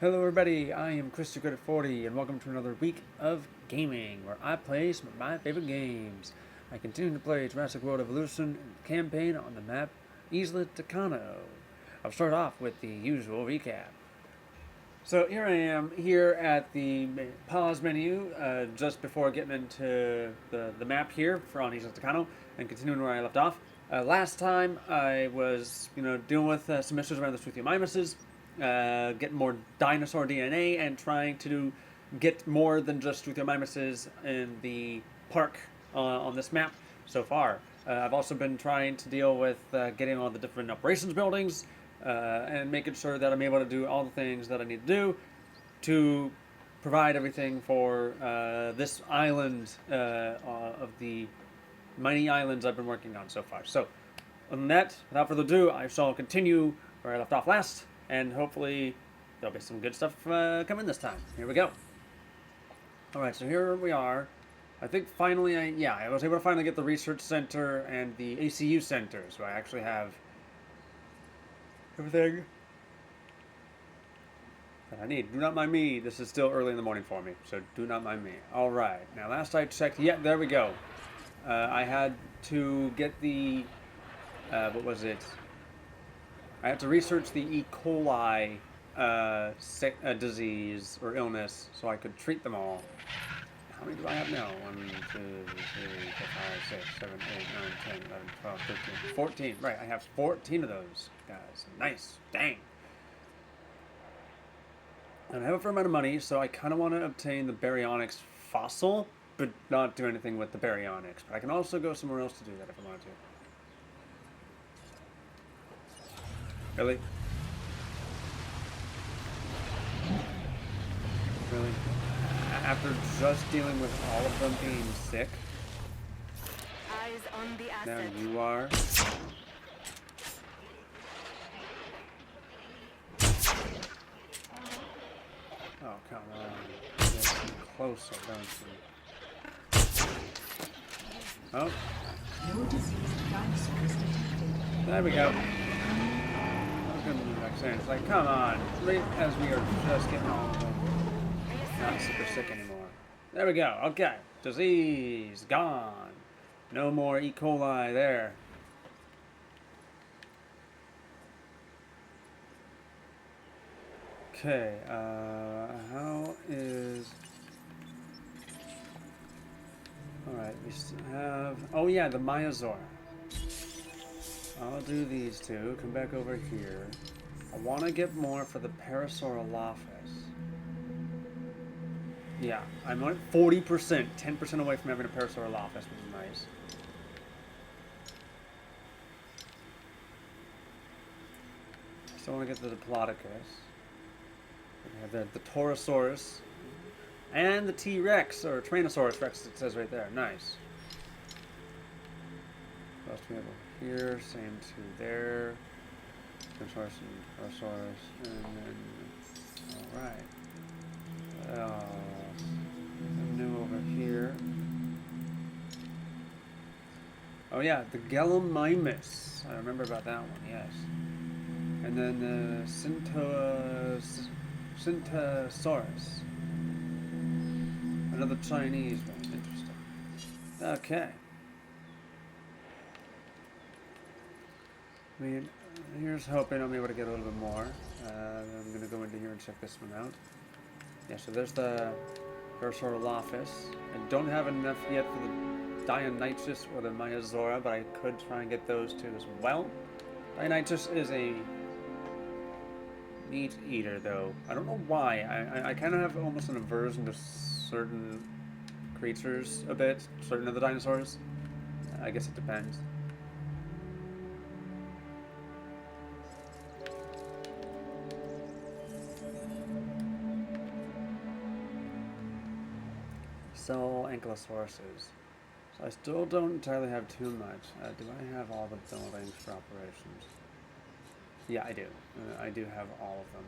Hello everybody, I am Chris Good at 40 and welcome to another week of gaming where I play some of my favorite games. I continue to play Jurassic World Evolution campaign on the map Isla Matanceros. I'll start off with the usual recap. So here I am here at the pause menu just before getting into the map here for on Isla Matanceros and continuing where I left off. Last time I was dealing with some issues around the Struthiomimuses, getting more dinosaur DNA and trying to get more than just Struthiomimuses in the park on this map so far. I've also been trying to deal with getting all the different operations buildings and making sure that I'm able to do all the things that I need to do to provide everything for this island of the many islands I've been working on so far. So, on that, without further ado, I shall continue where I left off last, and hopefully there'll be some good stuff coming this time. Here we go. Alright, so here we are. I think finally, I was able to finally get the research center and the ACU center, so I actually have everything that I need. Do not mind me. This is still early in the morning for me, so do not mind me. Alright, now last I checked, there we go. I had to get the, what was it? I had to research the E. coli disease or illness so I could treat them all. How many do I have now? 1, 2, 3, 4, 5, 6, 7, 8, 9, 10, 11, 12, 13, 14. Right, I have 14 of those guys. Nice. Dang. And I have a fair amount of money, so I kind of want to obtain the baryonyx fossil, but not do anything with the baryonyx. But I can also go somewhere else to do that if I want to. Really? Really? After just dealing with all of them being sick? Eyes on the asset. Now you are. Oh, come on. Get closer, don't you? Oh. No diseased dinosaurs detected. There we go. I was going to do like saying, it's like, come on. Right as we are just getting all of them. Not super sick anymore. There we go. Okay. Disease gone. No more E. coli there. Okay. How is... Alright, we still have... Oh yeah, the Myosaur. I'll do these two. Come back over here. I want to get more for the Parasaurolophus. Yeah, I'm at 40%, 10% away from having a Parasaurolophus, which is nice. Still want to get the Diplodocus. We have the Torosaurus. And the T-Rex, or Tyrannosaurus Rex, it says right there. Nice. What else do we have over here? Same two there. Tyrannosaurus and Torosaurus. And then, alright. New over here. Oh yeah, the Gallimimus. I remember about that one, yes. And then the Syntosaurus. Another Chinese one. Interesting. Okay. I mean, here's hoping I'm able to get a little bit more. I'm going to go into here and check this one out. Yeah, so there's the Parasaurolophus. I don't have enough yet for the Dionysus or the Myosaura, but I could try and get those two as well. Dionysus is a meat eater, though. I don't know why. I kind of have almost an aversion to certain creatures a bit, certain of the dinosaurs. I guess it depends. Sell Ankylosauruses. So I still don't entirely have too much. Do I have all the buildings for operations? Yeah, I do. I do have all of them.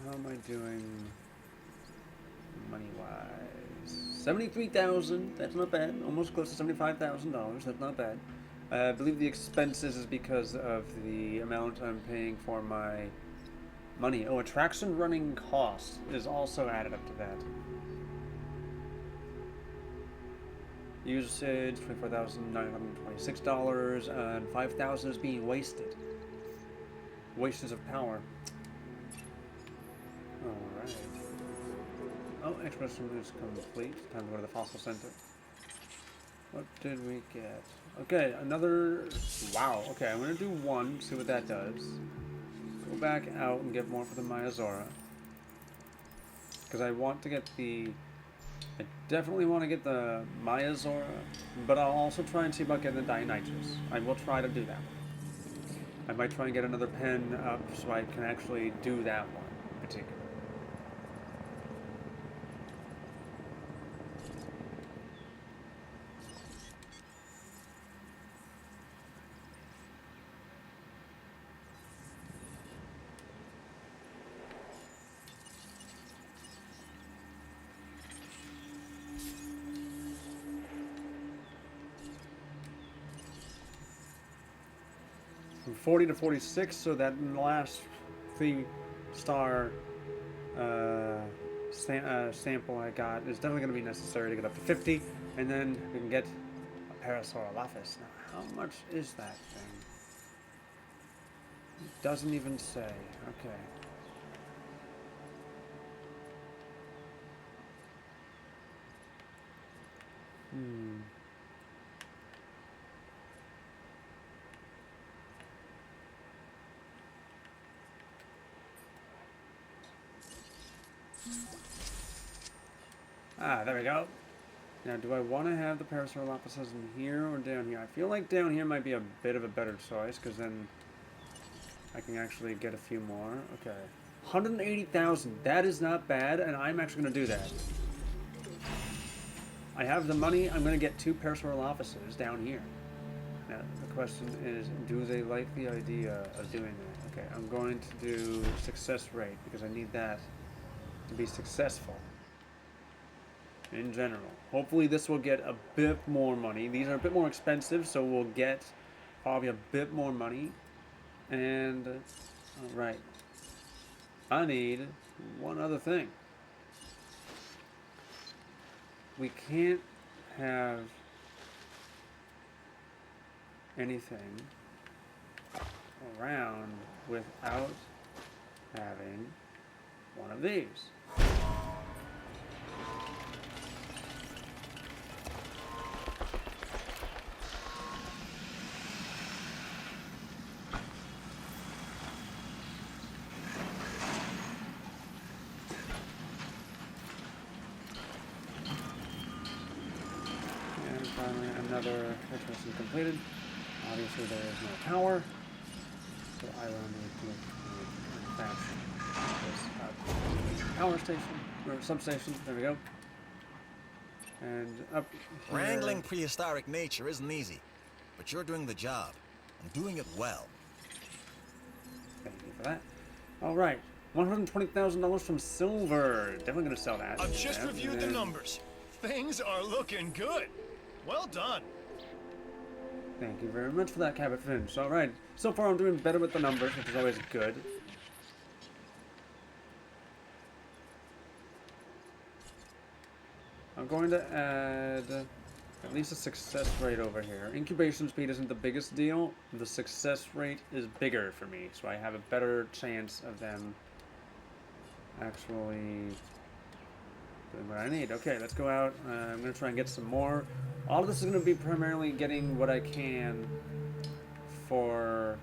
How am I doing money-wise? 73,000. That's not bad. Almost close to $75,000. That's not bad. I believe the expenses is because of the amount I'm paying for my money. Oh, attraction running cost is also added up to that. Usage $24,926 and $5,000 is being wasted. Wastes of power. Alright. Oh, expedition is complete. Time to go to the fossil center. What did we get? Okay, another... Wow. Okay, I'm going to do one, see what that does. Go back out and get more for the Myazora. Because I want to get the... I definitely want to get the Myazora, but I'll also try and see about getting the Dionychus. I will try to do that. I might try and get another pen up so I can actually do that one in particular. From 40 to 46, so that in the last 3-star sample I got is definitely going to be necessary to get up to 50, and then we can get a Parasaurolophus. Now, how much is that thing? It doesn't even say. Okay. Ah, there we go. Now, do I want to have the Parasaurolophuses in here or down here? I feel like down here might be a bit of a better choice, because then I can actually get a few more. Okay. 180,000. That is not bad, and I'm actually going to do that. I have the money. I'm going to get 2 Parasaurolophuses down here. Now, the question is, do they like the idea of doing that? Okay, I'm going to do success rate, because I need that to be successful. In general. Hopefully this will get a bit more money. These are a bit more expensive, so we'll get probably a bit more money. And, alright. I need one other thing. We can't have anything around without having one of these. Finally, another expedition completed. Obviously, there is no tower, so I will need to dispatch this power station or substation. There we go. And up here. Wrangling prehistoric nature isn't easy, but you're doing the job and doing it well. Thank you for that. All right, $120,000 from silver. Definitely gonna sell that. I've just reviewed the numbers. Things are looking good. Well done. Thank you very much for that, Cabot Finch. Alright, so far I'm doing better with the numbers, which is always good. I'm going to add at least a success rate over here. Incubation speed isn't the biggest deal. The success rate is bigger for me, so I have a better chance of them actually doing what I need. Okay, let's go out. I'm going to try and get some more. All of this is going to be primarily getting what I can for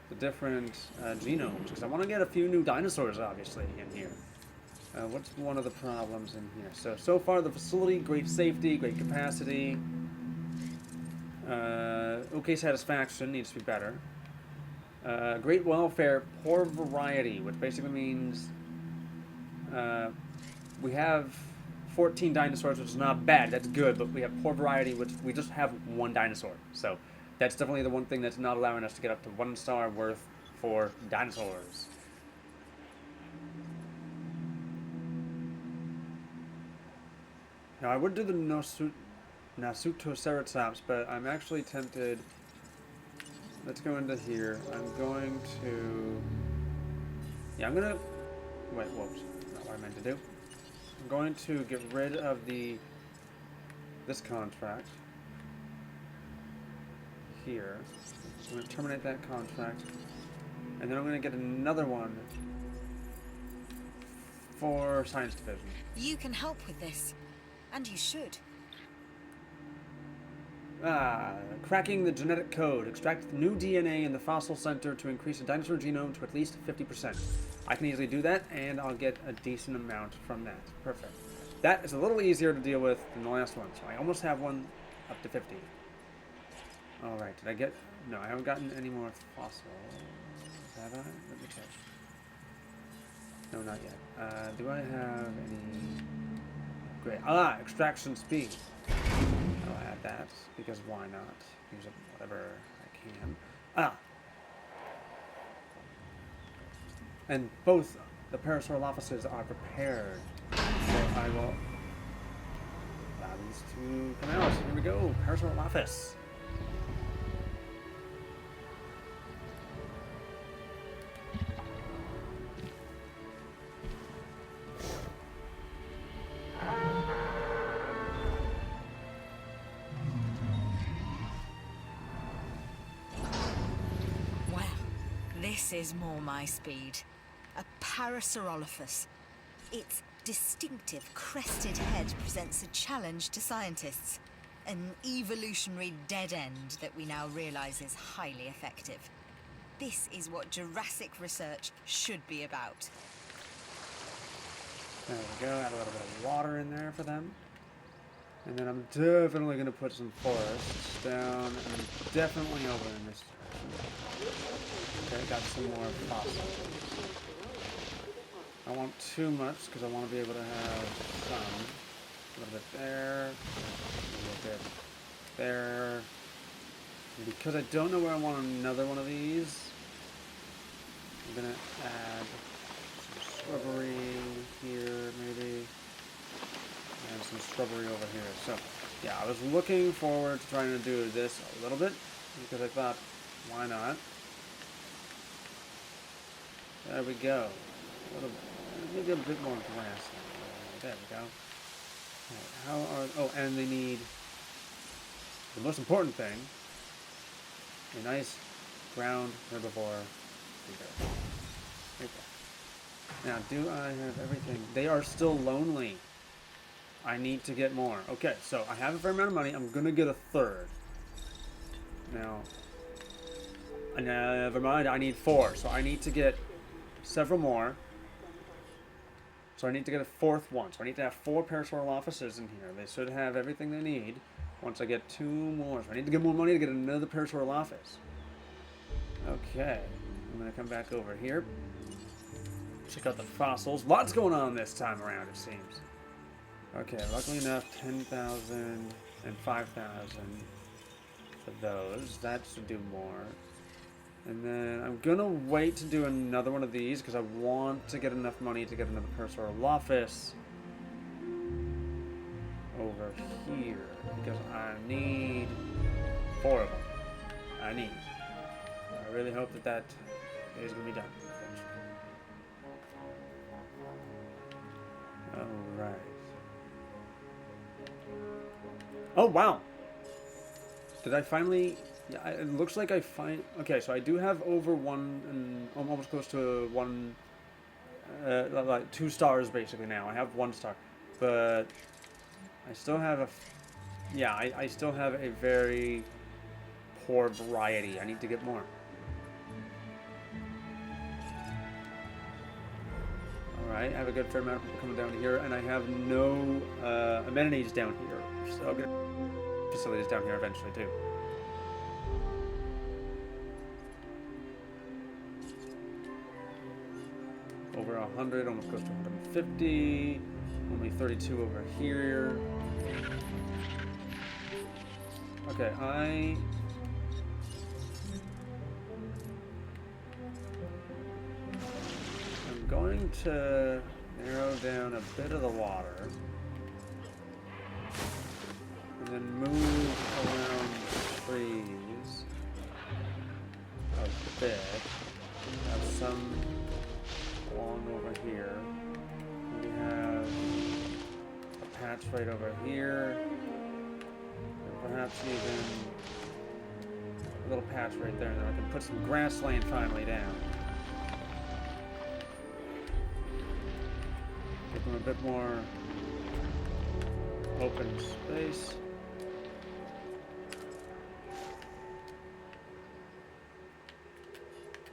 the different genomes, because I want to get a few new dinosaurs, obviously, in here. What's one of the problems in here? So far, the facility, great safety, great capacity. Okay satisfaction, needs to be better. Great welfare, poor variety, which basically means we have 14 dinosaurs, which is not bad. That's good, but we have poor variety, which we just have one dinosaur. So that's definitely the one thing that's not allowing us to get up to 1 star worth for dinosaurs. Now I would do the Nasutoceratops, but I'm actually tempted. Let's go into here. I'm going to. Yeah, I'm gonna. Wait, whoops. Not what I meant to do. I'm going to get rid of this contract here. I'm going to terminate that contract, and then I'm going to get another one for Science Division. You can help with this, and you should. Cracking the genetic code. Extract new DNA in the fossil center to increase the dinosaur genome to at least 50%. I can easily do that, and I'll get a decent amount from that. Perfect. That is a little easier to deal with than the last one, so I almost have one up to 50. Alright, did I get... No, I haven't gotten any more fossils. Have I? Let me check. No, not yet. Do I have any... Great. Extraction speed. I'll add that, because why not? Use it whatever I can. And both the Parasaurolophuses are prepared. So I will allow these to come out. Here we go. Parasaurolophus. This is more my speed. A Parasaurolophus. Its distinctive crested head presents a challenge to scientists. An evolutionary dead end that we now realize is highly effective. This is what Jurassic research should be about. There we go. Add a little bit of water in there for them. And then I'm definitely going to put some forests down and definitely over in this direction. Okay, got some more fossils. I want too much because I want to be able to have some. A little bit there. A little bit there. And because I don't know where I want another one of these, I'm going to add some shrubbery here, maybe. And some shrubbery over here. So, yeah, I was looking forward to trying to do this a little bit because I thought, why not? There we go. Maybe a bit more grass. There we go. Right, how are... Oh, and they need the most important thing. A nice ground herbivore feeder. Right there. Now, do I have everything? They are still lonely. I need to get more. Okay, so I have a fair amount of money. I'm going to get a third. Now, never mind. I need 4. So I need to get several more. So I need to get a 4th one. So I need to have 4 Parasaurolophuses in here. They should have everything they need once I get 2 more. So I need to get more money to get another Parasaurolophus. Okay. I'm going to come back over here. Check out the fossils. Lots going on this time around, it seems. Okay, luckily enough, 10,000 and 5,000 for those. That should do more. And then I'm going to wait to do another one of these because I want to get enough money to get another Parasaurolophus over here. Because I need 4 of them. I really hope that is going to be done eventually. Alright. Oh, wow. Did I finally... Yeah, it looks like I find... Okay, so I do have over 1 and almost close to 1... like 2 stars, basically, now. I have 1 star. But I still have a... Yeah, I still have a very poor variety. I need to get more. Alright, I have a good fair amount of people coming down here, and I have no amenities down here. So I'm going to facilities down here eventually, too. Over 100, almost close to 150. Only 32 over here. Okay, I'm going to narrow down a bit of the water. And then move around the trees a bit. Have some along over here. We have a patch right over here. And perhaps even a little patch right there. And then I can put some grassland finally down. Give them a bit more open space.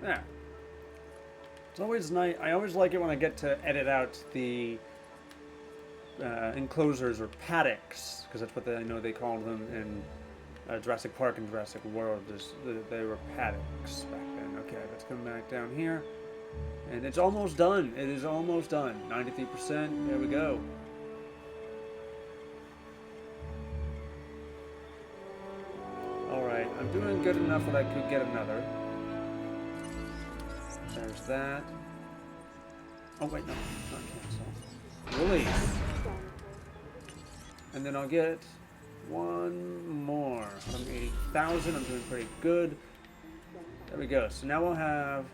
Yeah. It's always nice. I always like it when I get to edit out the enclosures or paddocks, because that's what I know they called them in Jurassic Park and Jurassic World. They were paddocks back then. Okay, let's come back down here. And it's almost done. It is almost done. 93%. There we go. Alright, I'm doing good enough that I could get another. There's that. Oh, wait, no. Not cancel. Release. And then I'll get one more. 180,000. I'm doing pretty good. There we go. So now we'll have...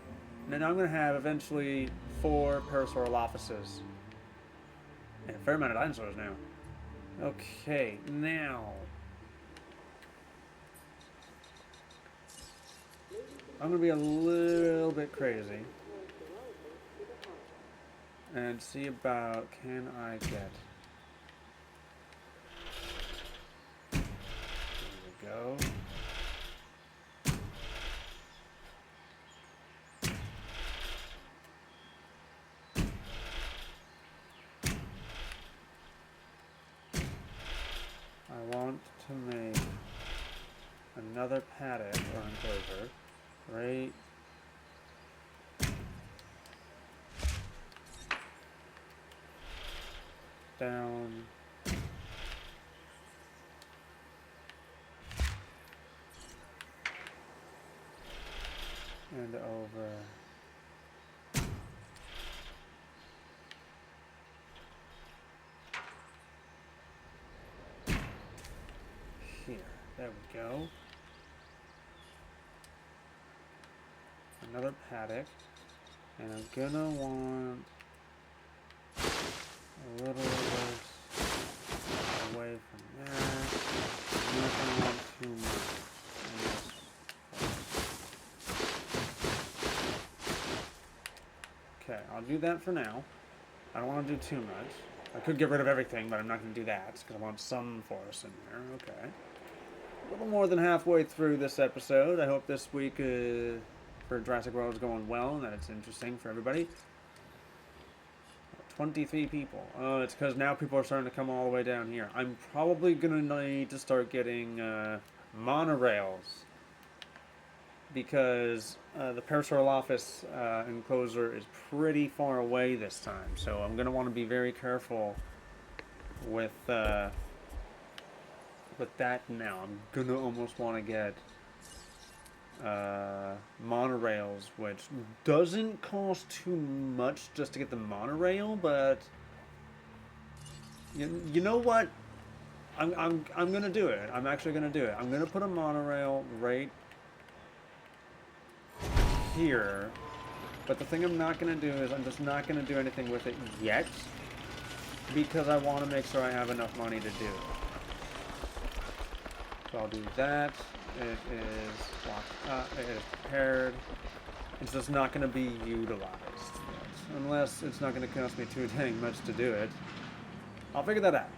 Now I'm going to have eventually 4 Parasaurolophuses. And a fair amount of dinosaurs now. Okay, now... I'm going to be a little bit crazy. And see about, can I get... There we go. I want to make another paddock or enclosure right down and over here. There we go. Another paddock, and I'm gonna want a little bit away from there. I'm not gonna want too much in this place. Okay, I'll do that for now. I don't want to do too much. I could get rid of everything, but I'm not going to do that because I want some forest in there. Okay. A little more than halfway through this episode. I hope this week for Jurassic World is going well and that it's interesting for everybody. 23 people. Oh, it's because now people are starting to come all the way down here. I'm probably going to need to start getting monorails because the Parasaurolophus Enclosure is pretty far away this time. So I'm going to want to be very careful with that now. I'm going to almost want to get monorails, which doesn't cost too much just to get the monorail, but you know what? I'm gonna do it. I'm actually gonna do it. I'm gonna put a monorail right here, but the thing I'm not gonna do is I'm just not gonna do anything with it yet because I want to make sure I have enough money to do it. So I'll do that. It is locked up, it is prepared. It's just not going to be utilized yet. Unless it's not going to cost me too dang much to do it. I'll figure that out.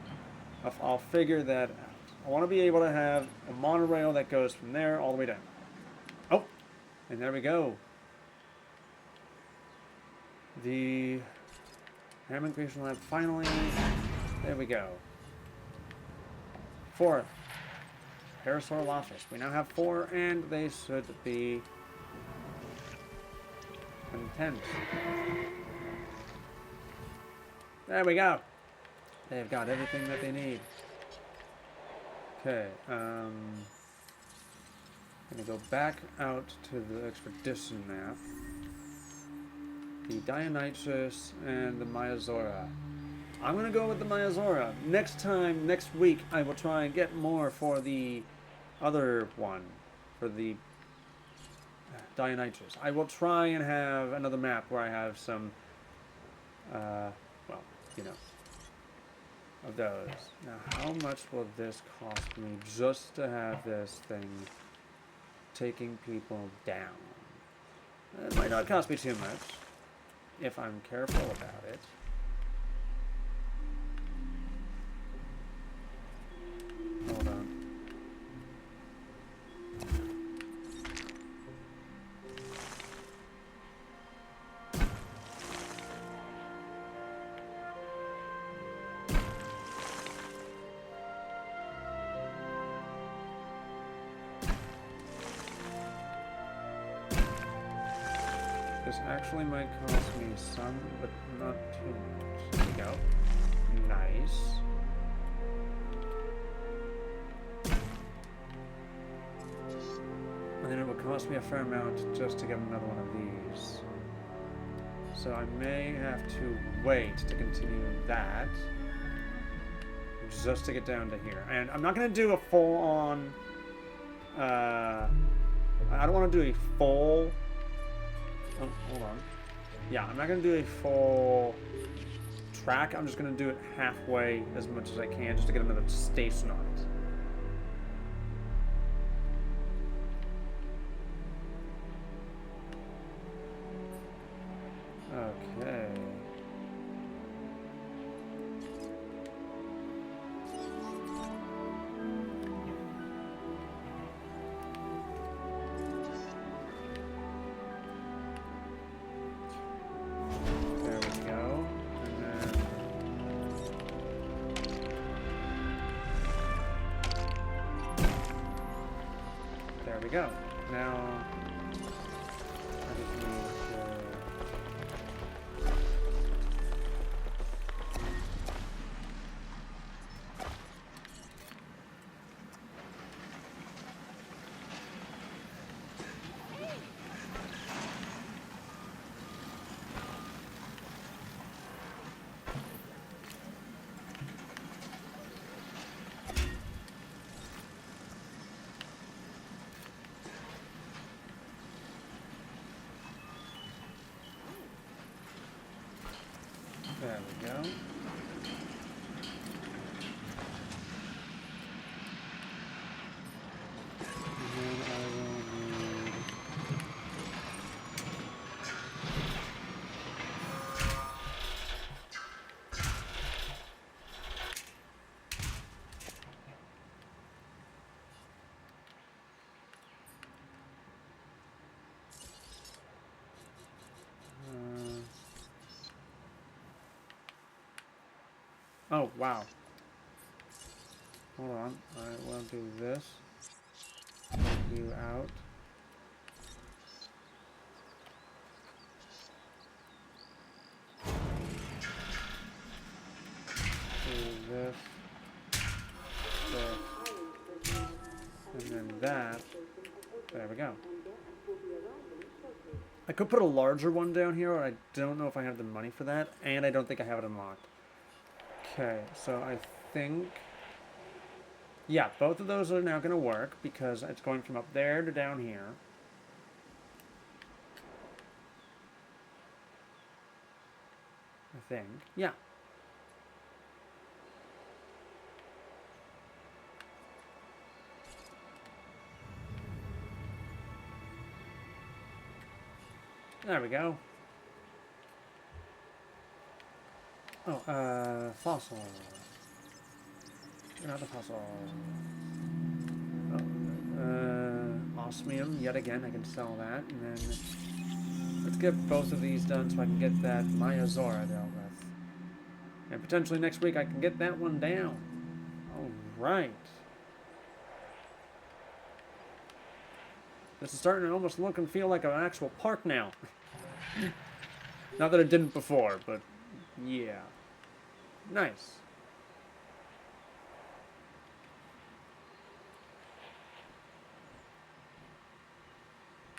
I'll figure that out. I want to be able to have a monorail that goes from there all the way down. Oh! And there we go. The Hammond Creation Lab finally... There we go. 4th. Parasaurolophus. We now have 4, and they should be content. There we go. They've got everything that they need. Okay, I'm gonna go back out to the expedition map. The Dionysus and the Myazora. I'm gonna go with the Myazora. Next week, I will try and get more for the other one, for the Dionysus. I will try and have another map where I have some, well, you know, of those. Now, how much will this cost me just to have this thing taking people down? It might not cost me too much if I'm careful about it. Hold on. This actually might cost me some, but not too much. There we go. Nice. And then it will cost me a fair amount just to get another one of these. So I may have to wait to continue that. Just to get down to here. And I'm not going to do a full-on... I don't want to do a full... Oh, hold on. Yeah, I'm not going to do a full track. I'm just going to do it halfway as much as I can just to get another station on it. Okay. There we go. And then there we go. Now I just need to there we go. And then I will need... Oh, wow. Hold on. I will do this. Take you out. Do this. This. And then that. There we go. I could put a larger one down here, but I don't know if I have the money for that, and I don't think I have it unlocked. Okay, so I think... Yeah, both of those are now going to work, because it's going from up there to down here. I think. Yeah. There we go. Oh, fossil. Not a fossil. Oh, osmium, yet again, I can sell that. And then let's get both of these done so I can get that Myazora dealt with. And potentially next week I can get that one down. Alright. This is starting to almost look and feel like an actual park now. Not that it didn't before, but yeah. Nice.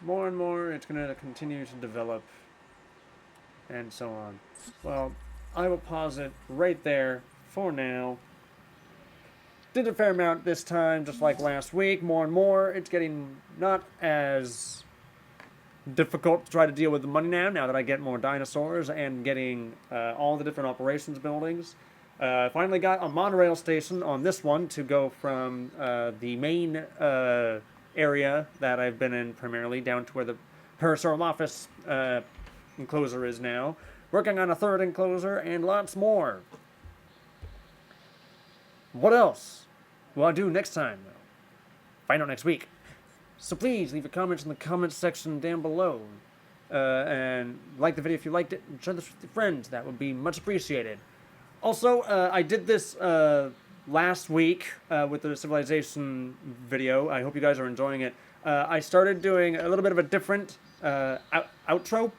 More and more, it's going to continue to develop, and so on. Well, I will pause it right there for now. Did a fair amount this time, just like last week. More and more, it's getting not as difficult to try to deal with the money now that I get more dinosaurs and getting all the different operations buildings. Finally got a monorail station on this one to go from the main area that I've been in primarily down to where the Parasaurolophus Enclosure is now. Working on a third enclosure and lots more. What else will I do next time, though? Find out next week. So please leave your comments in the comments section down below. And like the video if you liked it, and share this with your friends. That would be much appreciated. Also, I did this last week with the Civilization video. I hope you guys are enjoying it. I started doing a little bit of a different outro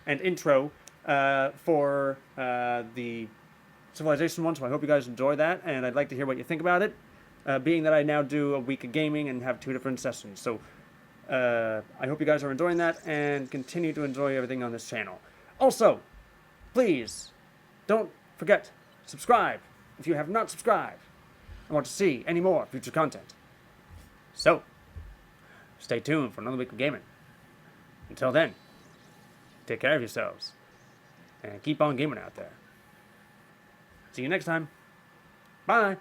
and intro for the Civilization one, so I hope you guys enjoy that, and I'd like to hear what you think about it, being that I now do a week of gaming and have 2 different sessions. So I hope you guys are enjoying that and continue to enjoy everything on this channel. Also, please don't forget, subscribe if you have not subscribed and want to see any more future content. So, stay tuned for another week of gaming. Until then, take care of yourselves and keep on gaming out there. See you next time. Bye.